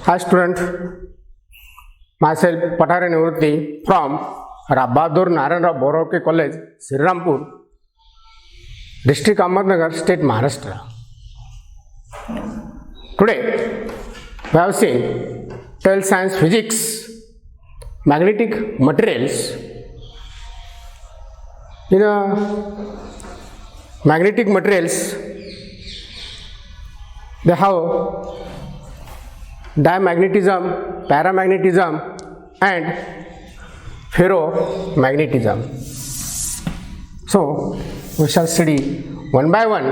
Hi student, myself Patare Nivrutti from Rabbadur Naranrao Boravke College, Srirampur, District Ahmednagar, State Maharashtra. Today we have seen 12th Science Physics, magnetic materials. In magnetic materials, they have diamagnetism, paramagnetism and ferromagnetism. So we shall study one by one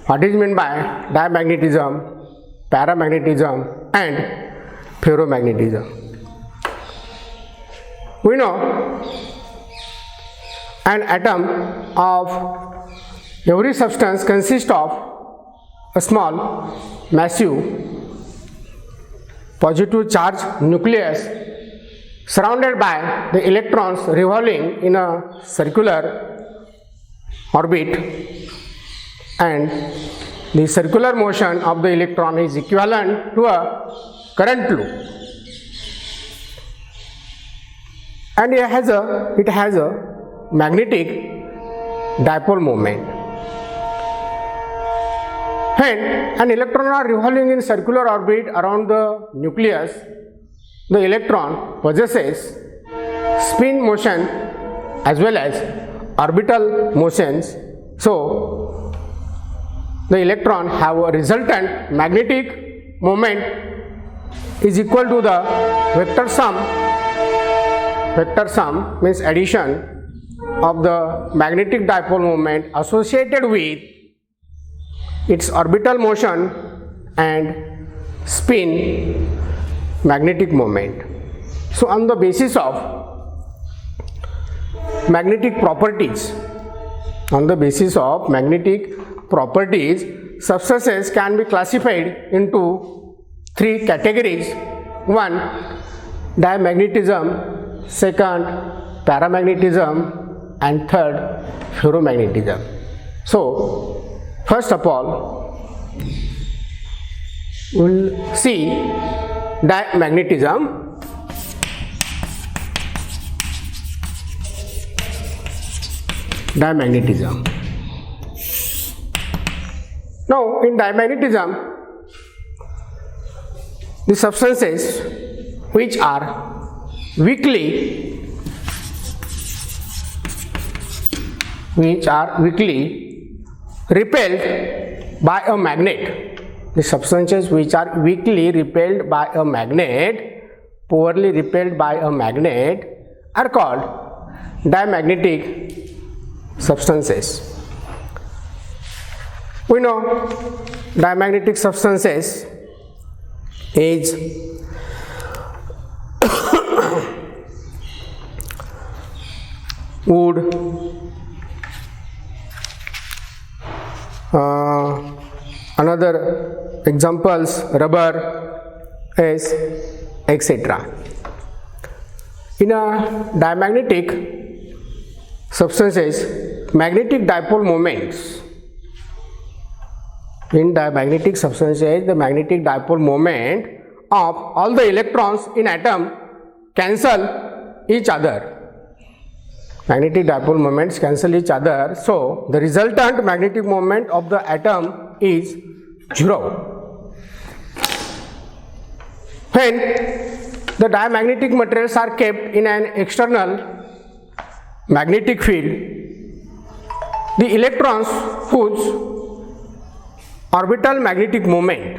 what is meant by diamagnetism, paramagnetism and ferromagnetism. We know an atom of every substance consists of a small massive positive charge nucleus surrounded by the electrons revolving in a circular orbit, and the circular motion of the electron is equivalent to a current loop, and it has a magnetic dipole moment. When an electron are revolving in circular orbit around the nucleus, the electron possesses spin motion as well as orbital motions. So the electron have a resultant magnetic moment is equal to the vector sum. Vector sum means addition of the magnetic dipole moment associated with its orbital motion and spin magnetic moment. So on the basis of magnetic properties, substances can be classified into three categories. One, diamagnetism, second, paramagnetism, and third, ferromagnetism. So first of all, we will see diamagnetism. Now, in diamagnetism, the substances which are weakly repelled by a magnet. The substances which are weakly repelled by a magnet, poorly repelled by a magnet, are called diamagnetic substances. We know diamagnetic substances is wood, another examples rubber, is etc. In a diamagnetic substances, magnetic dipole moments. In diamagnetic substances, the magnetic dipole moment of all the electrons in atom cancel each other. Magnetic dipole moments cancel each other, so the resultant magnetic moment of the atom is 0. When the diamagnetic materials are kept in an external magnetic field, the electrons whose orbital magnetic moment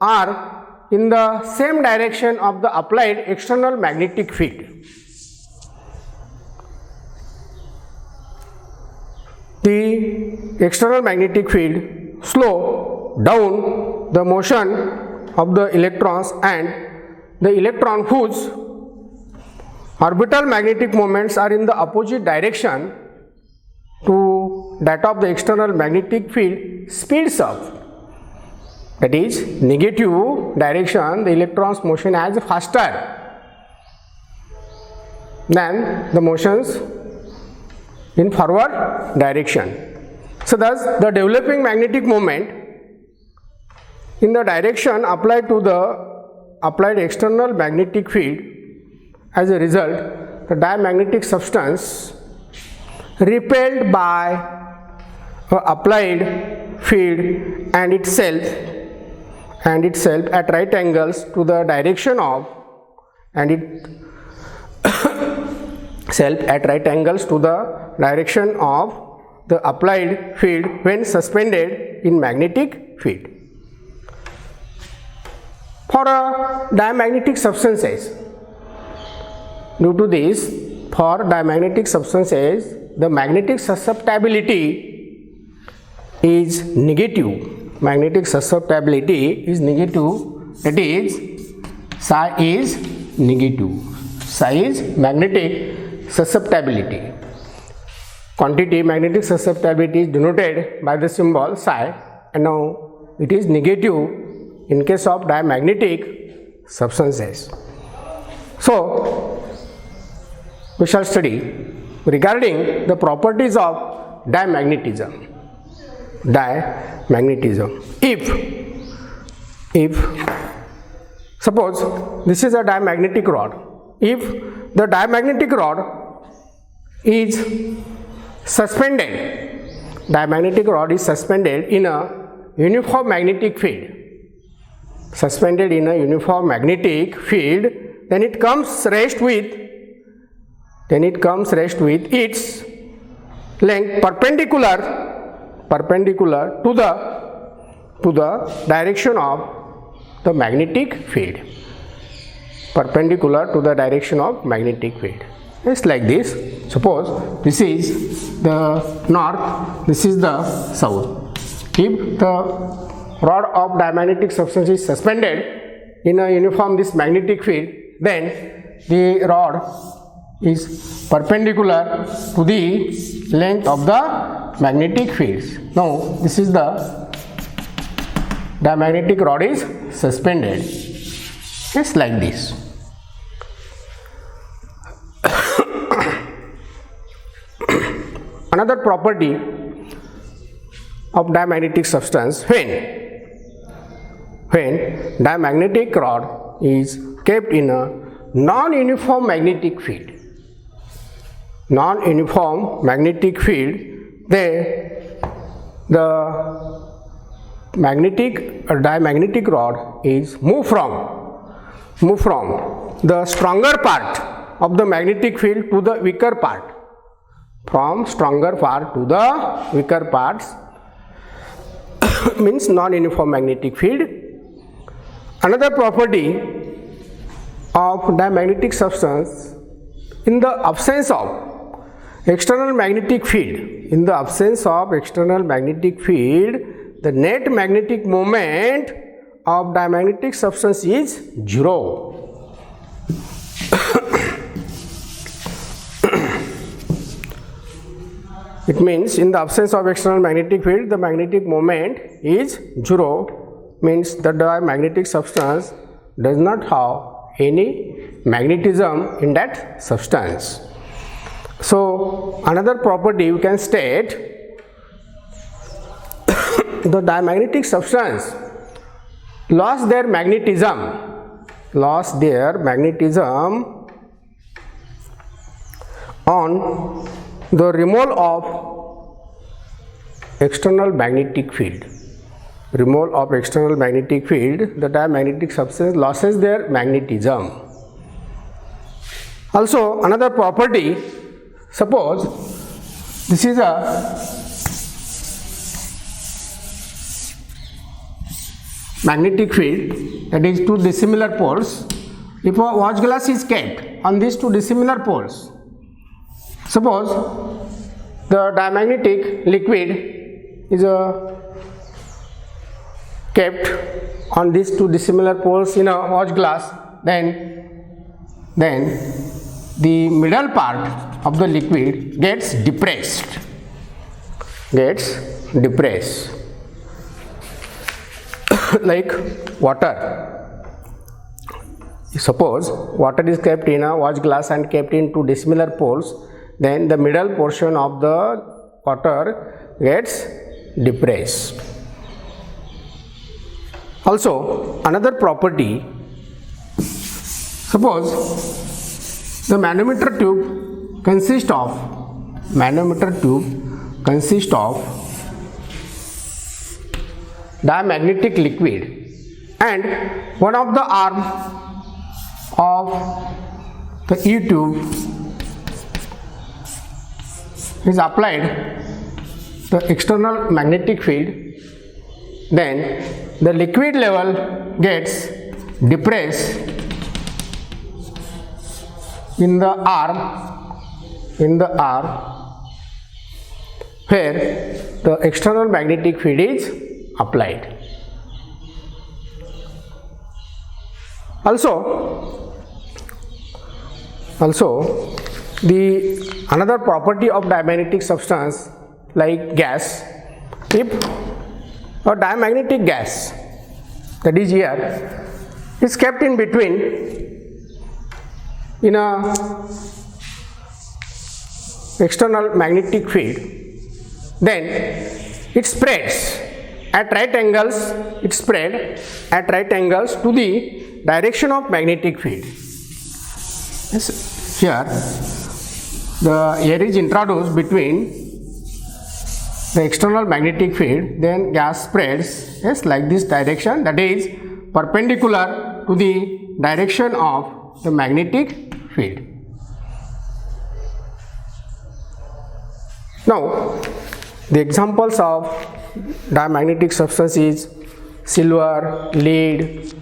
are in the same direction of the applied external magnetic field, the external magnetic field slow down the motion of the electrons, and the electron whose orbital magnetic moments are in the opposite direction to that of the external magnetic field speeds up. That is, negative direction, the electron's motion is faster than the motions in forward direction. So thus the developing magnetic moment in the direction applied to the applied external magnetic field. As a result, the diamagnetic substance repelled by applied field and itself at right angles to the direction of the applied field when suspended in magnetic field. For diamagnetic substances, due to this, for diamagnetic substances, the magnetic susceptibility is negative. Magnetic susceptibility is negative. That is, psi is negative. Psi is magnetic susceptibility. Quantity magnetic susceptibility is denoted by the symbol psi, and now it is negative in case of diamagnetic substances. So, we shall study regarding the properties of diamagnetism. If suppose this is a diamagnetic rod, if the diamagnetic rod is suspended, in a uniform magnetic field, then it comes rest with its length perpendicular to the direction of the magnetic field. Just like this. Suppose this is the north, this is the south. If the rod of diamagnetic substance is suspended in a uniform this magnetic field, then the rod is perpendicular to the length of the magnetic fields. Now this is the diamagnetic rod is suspended, just like this. Another property of diamagnetic substance, when diamagnetic rod is kept in a non-uniform magnetic field, then the diamagnetic rod is move from the stronger part of the magnetic field to the weaker part, means non-uniform magnetic field. Another property of diamagnetic substance, in the absence of external magnetic field, the net magnetic moment of diamagnetic substance is 0. It means in the absence of external magnetic field, the magnetic moment is 0, means the diamagnetic substance does not have any magnetism in that substance. So another property you can state, the diamagnetic substance lost their magnetism on the removal of external magnetic field. The diamagnetic substance loses their magnetism. Also another property, suppose this is a magnetic field, that is two dissimilar poles. If a watch glass is kept on these two dissimilar poles, suppose the diamagnetic liquid is kept on these two dissimilar poles in a watch glass, then the middle part of the liquid gets depressed. Like water. Suppose water is kept in a watch glass and kept in two dissimilar poles, then the middle portion of the water gets depressed. Also, another property, suppose the manometer tube consists of diamagnetic liquid, and one of the arm of the E tube is applied the external magnetic field, then the liquid level gets depressed in the arm where the external magnetic field is applied. Also the another property of diamagnetic substance like gas, if a diamagnetic gas, that is here, is kept in between in a external magnetic field, then it spreads at right angles, to the direction of magnetic field. Yes, here the air is introduced between the external magnetic field, then gas spreads, yes, like this direction, that is perpendicular to the direction of the magnetic field. Now, the examples of diamagnetic substance is silver, lead,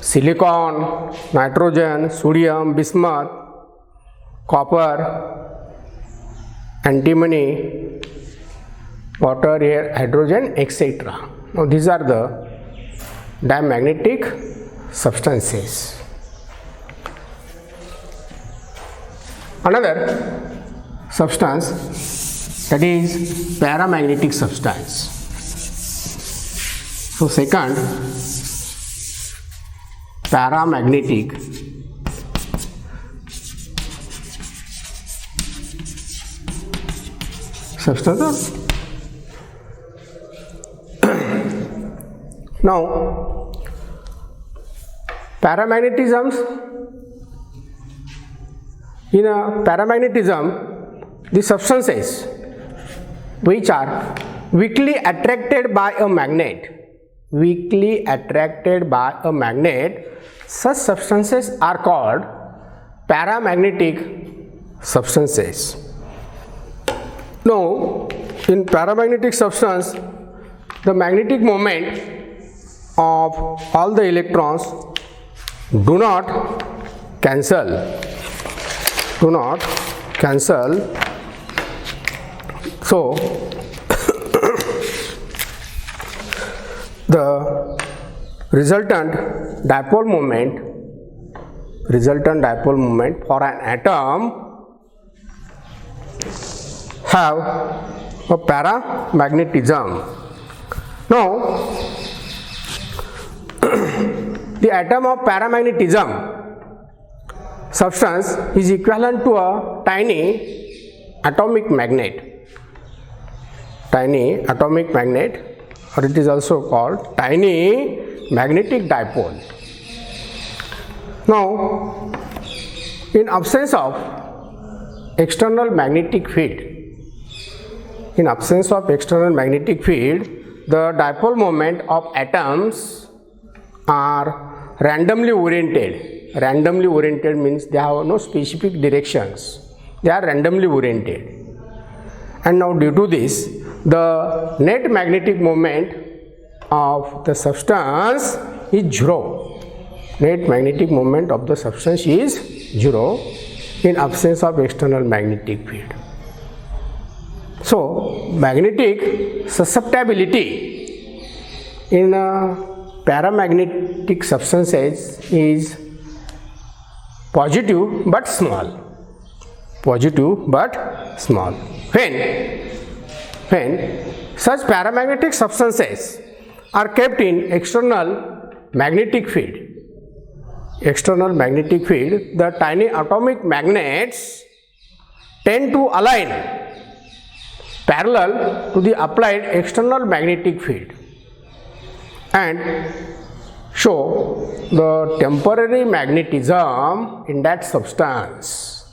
silicon, nitrogen, sodium, bismuth, copper, antimony, water, air, hydrogen, etc. Now, these are the diamagnetic substances. Another substance, that is paramagnetic substance. So, second, paramagnetic substance. Now, paramagnetism, in a paramagnetism, the substances which are weakly attracted by a magnet, such substances are called paramagnetic substances. Now, in paramagnetic substance, the magnetic moment of all the electrons do not cancel. So, the resultant dipole moment for an atom have a paramagnetism. Now, the atom of paramagnetism substance is equivalent to a tiny atomic magnet, or it is also called tiny magnetic dipole. Now, in absence of external magnetic field, the dipole moment of atoms are randomly oriented. Randomly oriented means they have no specific directions. They are randomly oriented. And now, due to this, the net magnetic moment of the substance is 0. Net magnetic moment of the substance is 0 in absence of external magnetic field. So, magnetic susceptibility in paramagnetic substances is positive but small. When such paramagnetic substances are kept in external magnetic field, the tiny atomic magnets tend to align parallel to the applied external magnetic field, and show the temporary magnetism in that substance.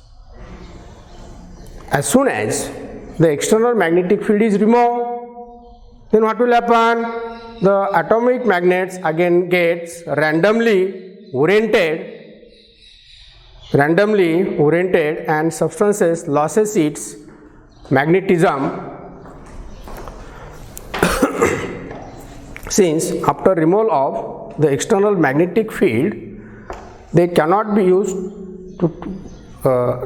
As soon as the external magnetic field is removed, then what will happen? The atomic magnets again gets randomly oriented and substances loses its magnetism. Since after removal of the external magnetic field, they cannot be used to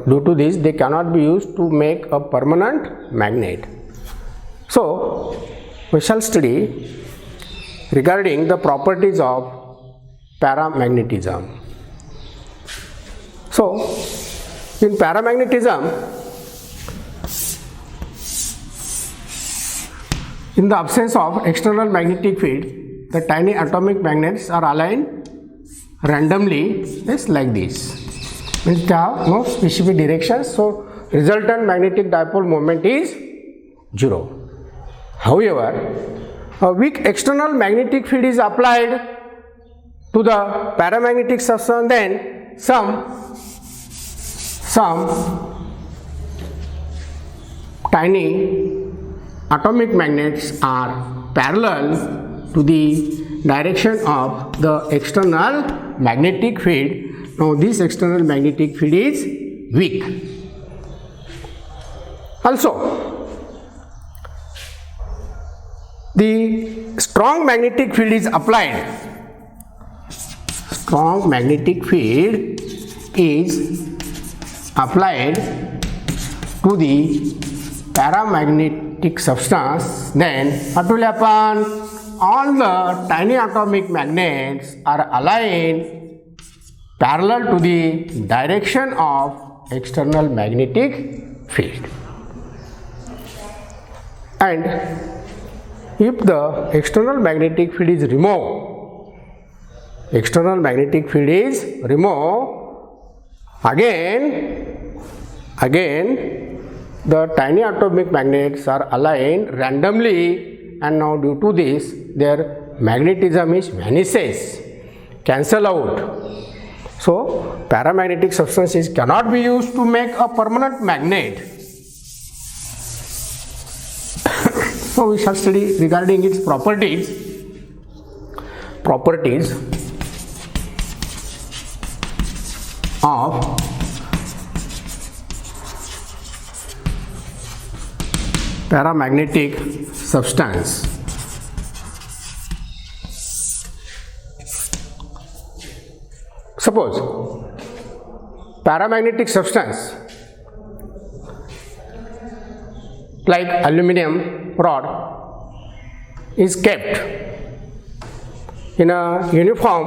due to this they cannot be used to make a permanent magnet. So we shall study regarding the properties of paramagnetism. So in paramagnetism, in the absence of external magnetic field, the tiny atomic magnets are aligned randomly, just like this. Means they have no specific direction, so resultant magnetic dipole moment is 0. However, a weak external magnetic field is applied to the paramagnetic substance, then some tiny atomic magnets are parallel to the direction of the external magnetic field. Now this external magnetic field is weak. Also, the strong magnetic field is applied. Strong magnetic field is applied to the paramagnetic substance, then what will happen? All the tiny atomic magnets are aligned parallel to the direction of external magnetic field. And if the external magnetic field is removed, again the tiny atomic magnets are aligned randomly, and now due to this their magnetism is vanishes, cancel out. So paramagnetic substances cannot be used to make a permanent magnet. So we shall study regarding its properties of paramagnetic substance. Suppose paramagnetic substance like aluminum rod is kept in a uniform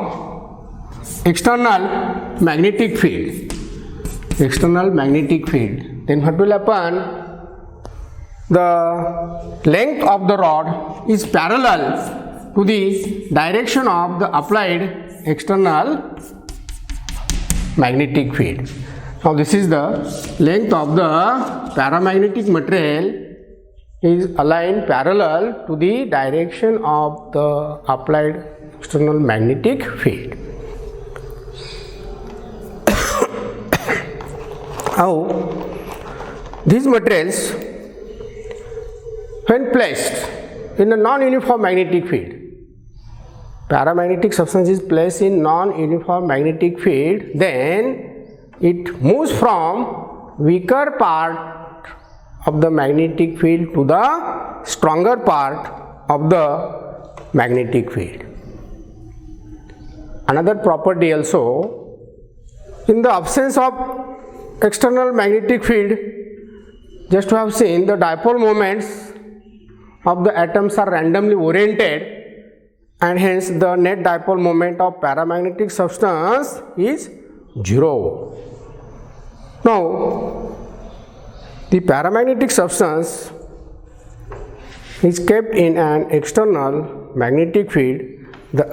external magnetic field, then what will happen? The length of the rod is parallel to the direction of the applied external magnetic field. Now this is the length of the paramagnetic material is aligned parallel to the direction of the applied external magnetic field. Now these materials, when placed in a non-uniform magnetic field, paramagnetic substance is placed in non-uniform magnetic field, then it moves from weaker part of the magnetic field to the stronger part of the magnetic field. Another property also, in the absence of external magnetic field, just to have seen, the dipole moments of the atoms are randomly oriented, and hence the net dipole moment of paramagnetic substance is 0. Now the paramagnetic substance is kept in an external magnetic field. The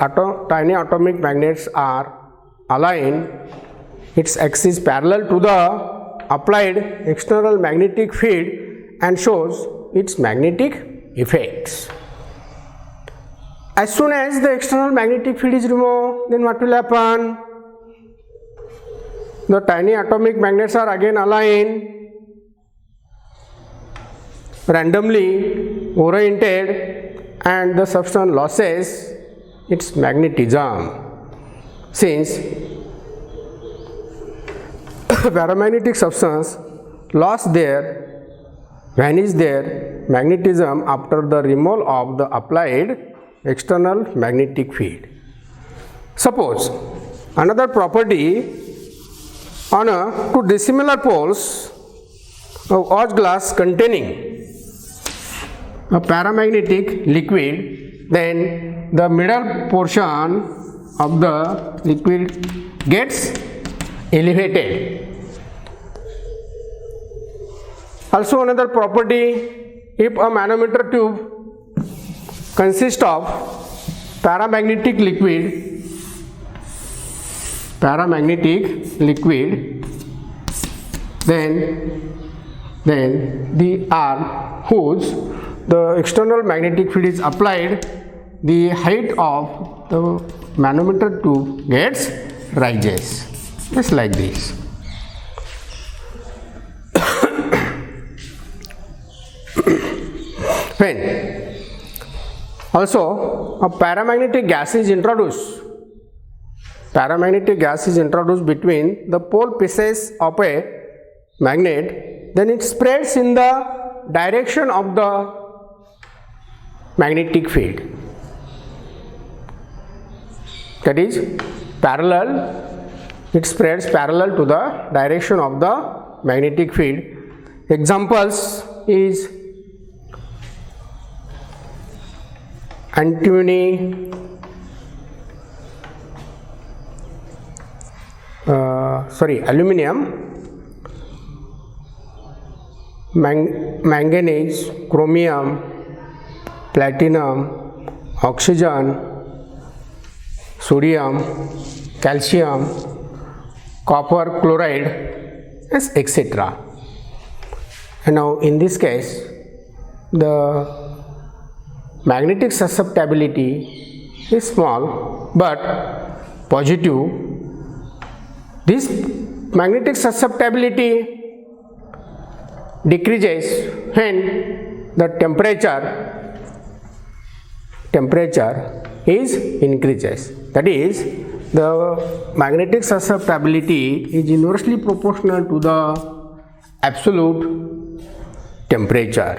tiny atomic magnets are aligned, its axis parallel to the applied external magnetic field and shows its magnetic effects. As soon as the external magnetic field is removed, then what will happen? The tiny atomic magnets are again aligned, randomly oriented, and the substance loses its magnetism. Since paramagnetic substance lost their, vanish their magnetism after the removal of the applied external magnetic field. Suppose another property, on two dissimilar poles of Hodge glass containing a paramagnetic liquid, then the middle portion of the liquid gets elevated. Also another property, if a manometer tube consists of paramagnetic liquid, then the arm whose the external magnetic field is applied, the height of the manometer tube gets rises, just like this. When also a paramagnetic gas is introduced, between the pole pieces of a magnet, then it spreads in the direction of the magnetic field, that is parallel, it spreads parallel to the direction of the magnetic field. Examples is antimony, aluminum, manganese, chromium, platinum, oxygen, sodium, calcium, copper chloride, etc. And now in this case, the magnetic susceptibility is small but positive. This magnetic susceptibility decreases when the temperature is increases. That is, the magnetic susceptibility is inversely proportional to the absolute temperature.